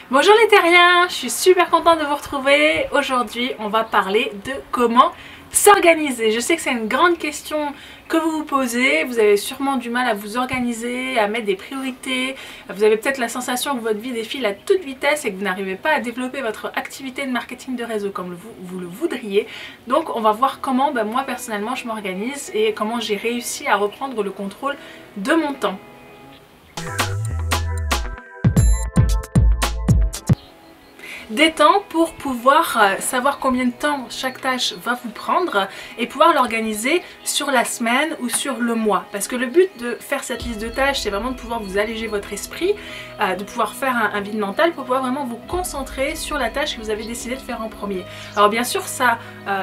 Bonjour les terriens, je suis super contente de vous retrouver. Aujourd'hui, on va parler de comment s'organiser. Je sais que c'est une grande question que vous vous posez. Vous avez sûrement du mal à vous organiser, à mettre des priorités. Vous avez peut-être la sensation que votre vie défile à toute vitesse et que vous n'arrivez pas à développer votre activité de marketing de réseau comme vous le voudriez. Donc on va voir comment moi personnellement je m'organise et comment j'ai réussi à reprendre le contrôle de mon temps. Des temps pour pouvoir savoir combien de temps chaque tâche va vous prendre et pouvoir l'organiser sur la semaine ou sur le mois. Parce que le but de faire cette liste de tâches, c'est vraiment de pouvoir vous alléger votre esprit, de pouvoir faire un vide mental pour pouvoir vraiment vous concentrer sur la tâche que vous avez décidé de faire en premier. Alors bien sûr, ça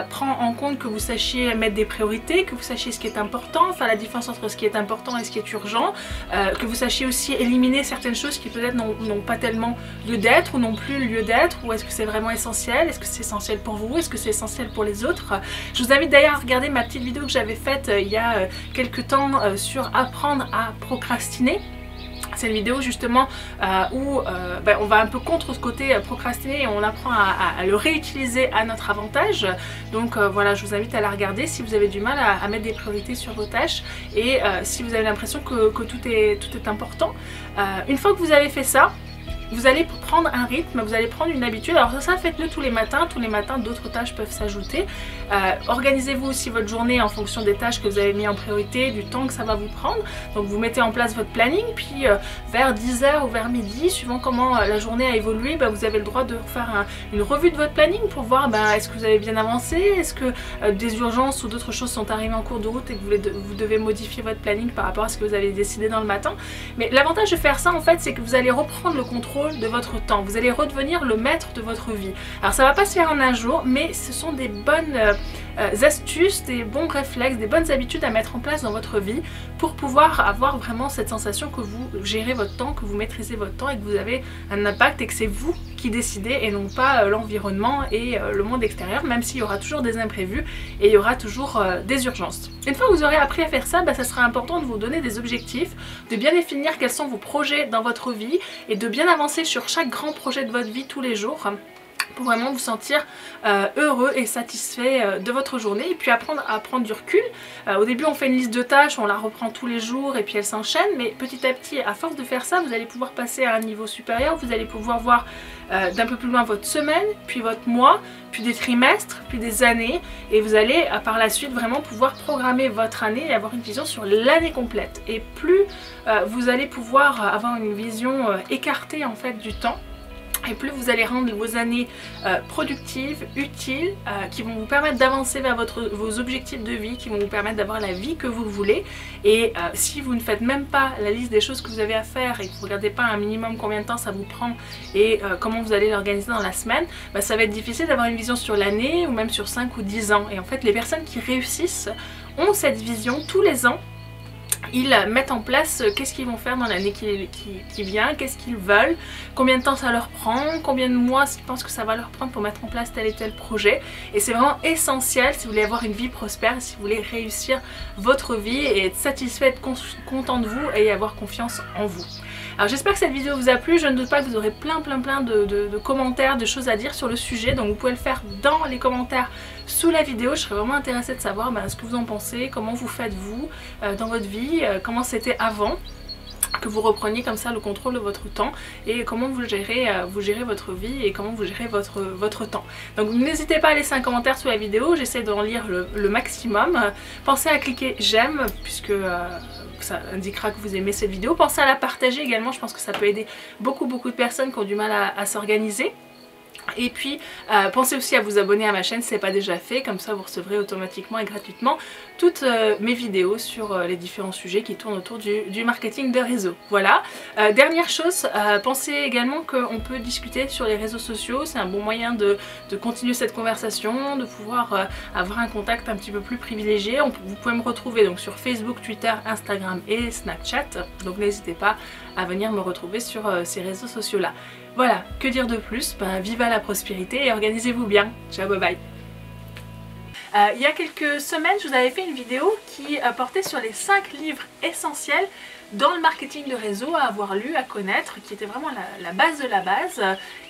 prend en compte que vous sachiez mettre des priorités, que vous sachiez ce qui est important, faire la différence entre ce qui est important et ce qui est urgent, que vous sachiez aussi éliminer certaines choses qui peut-être n'ont pas tellement lieu d'être ou n'ont plus lieu d'être. Ou est-ce que c'est vraiment essentiel? Est-ce que c'est essentiel pour vous? Est-ce que c'est essentiel pour les autres? Je vous invite d'ailleurs à regarder ma petite vidéo que j'avais faite il y a quelques temps sur apprendre à procrastiner. C'est une vidéo justement où on va un peu contre ce côté procrastiner et on apprend à le réutiliser à notre avantage. Donc voilà, je vous invite à la regarder si vous avez du mal à mettre des priorités sur vos tâches et si vous avez l'impression que tout est important. Une fois que vous avez fait ça, vous allez prendre un rythme, vous allez prendre une habitude. Alors ça faites-le tous les matins d'autres tâches peuvent s'ajouter. Organisez-vous aussi votre journée en fonction des tâches que vous avez mis en priorité, du temps que ça va vous prendre. Donc vous mettez en place votre planning, puis vers 10h ou vers midi, suivant comment la journée a évolué, vous avez le droit de faire une revue de votre planning pour voir est-ce que vous avez bien avancé, est-ce que des urgences ou d'autres choses sont arrivées en cours de route et que vous devez modifier votre planning par rapport à ce que vous avez décidé dans le matin. Mais l'avantage de faire ça en fait, c'est que vous allez reprendre le contrôle de votre temps, vous allez redevenir le maître de votre vie. Alors ça va pas se faire en un jour, mais ce sont des bonnes astuces, des bons réflexes, des bonnes habitudes à mettre en place dans votre vie pour pouvoir avoir vraiment cette sensation que vous gérez votre temps, que vous maîtrisez votre temps et que vous avez un impact et que c'est vous qui décidez et non pas l'environnement et le monde extérieur, même s'il y aura toujours des imprévus et il y aura toujours des urgences. Une fois que vous aurez appris à faire ça, ça sera important de vous donner des objectifs, de bien définir quels sont vos projets dans votre vie et de bien avancer sur chaque grand projet de votre vie tous les jours pour vraiment vous sentir heureux et satisfait de votre journée et puis apprendre à prendre du recul. Au début on fait une liste de tâches, on la reprend tous les jours et puis elle s'enchaîne, mais petit à petit à force de faire ça vous allez pouvoir passer à un niveau supérieur, vous allez pouvoir voir d'un peu plus loin votre semaine, puis votre mois, puis des trimestres, puis des années et vous allez par la suite vraiment pouvoir programmer votre année et avoir une vision sur l'année complète. Et plus vous allez pouvoir avoir une vision écartée en fait du temps, et plus vous allez rendre vos années productives, utiles, qui vont vous permettre d'avancer vers vos objectifs de vie, qui vont vous permettre d'avoir la vie que vous voulez. Et si vous ne faites même pas la liste des choses que vous avez à faire et que vous ne regardez pas un minimum combien de temps ça vous prend et comment vous allez l'organiser dans la semaine, ça va être difficile d'avoir une vision sur l'année ou même sur 5 ou 10 ans. Et en fait les personnes qui réussissent ont cette vision tous les ans. Ils mettent en place qu'est-ce qu'ils vont faire dans l'année qui vient, qu'est-ce qu'ils veulent, combien de temps ça leur prend, combien de mois ils pensent que ça va leur prendre pour mettre en place tel et tel projet. Et c'est vraiment essentiel si vous voulez avoir une vie prospère, si vous voulez réussir votre vie et être satisfait, être content de vous et avoir confiance en vous. Alors j'espère que cette vidéo vous a plu, je ne doute pas que vous aurez plein de commentaires, de choses à dire sur le sujet, donc vous pouvez le faire dans les commentaires sous la vidéo. Je serais vraiment intéressée de savoir ce que vous en pensez, comment vous faites vous dans votre vie, comment c'était avant que vous repreniez comme ça le contrôle de votre temps et comment vous gérez votre vie et comment vous gérez votre temps. Donc n'hésitez pas à laisser un commentaire sous la vidéo, j'essaie d'en lire le maximum. Pensez à cliquer j'aime puisque ça indiquera que vous aimez cette vidéo. Pensez à la partager également, je pense que ça peut aider beaucoup de personnes qui ont du mal à s'organiser. Et puis pensez aussi à vous abonner à ma chaîne si ce n'est pas déjà fait, comme ça vous recevrez automatiquement et gratuitement toutes mes vidéos sur les différents sujets qui tournent autour du marketing de réseau. Voilà, dernière chose, pensez également qu'on peut discuter sur les réseaux sociaux, c'est un bon moyen de continuer cette conversation, de pouvoir avoir un contact un petit peu plus privilégié. Vous pouvez me retrouver donc sur Facebook, Twitter, Instagram et Snapchat, donc n'hésitez pas à venir me retrouver sur ces réseaux sociaux là. Voilà, que dire de plus? Viva la prospérité et organisez-vous bien. Ciao, bye bye. Il y a quelques semaines, je vous avais fait une vidéo qui portait sur les 5 livres essentiels dans le marketing de réseau à avoir lu, à connaître, qui était vraiment la base de la base.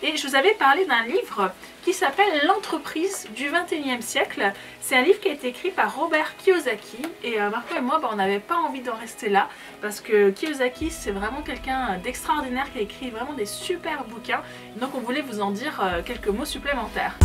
Et je vous avais parlé d'un livre qui s'appelle L'entreprise du 21e siècle. C'est un livre qui a été écrit par Robert Kiyosaki et Marco et moi on n'avait pas envie d'en rester là parce que Kiyosaki c'est vraiment quelqu'un d'extraordinaire qui a écrit vraiment des super bouquins, donc on voulait vous en dire quelques mots supplémentaires.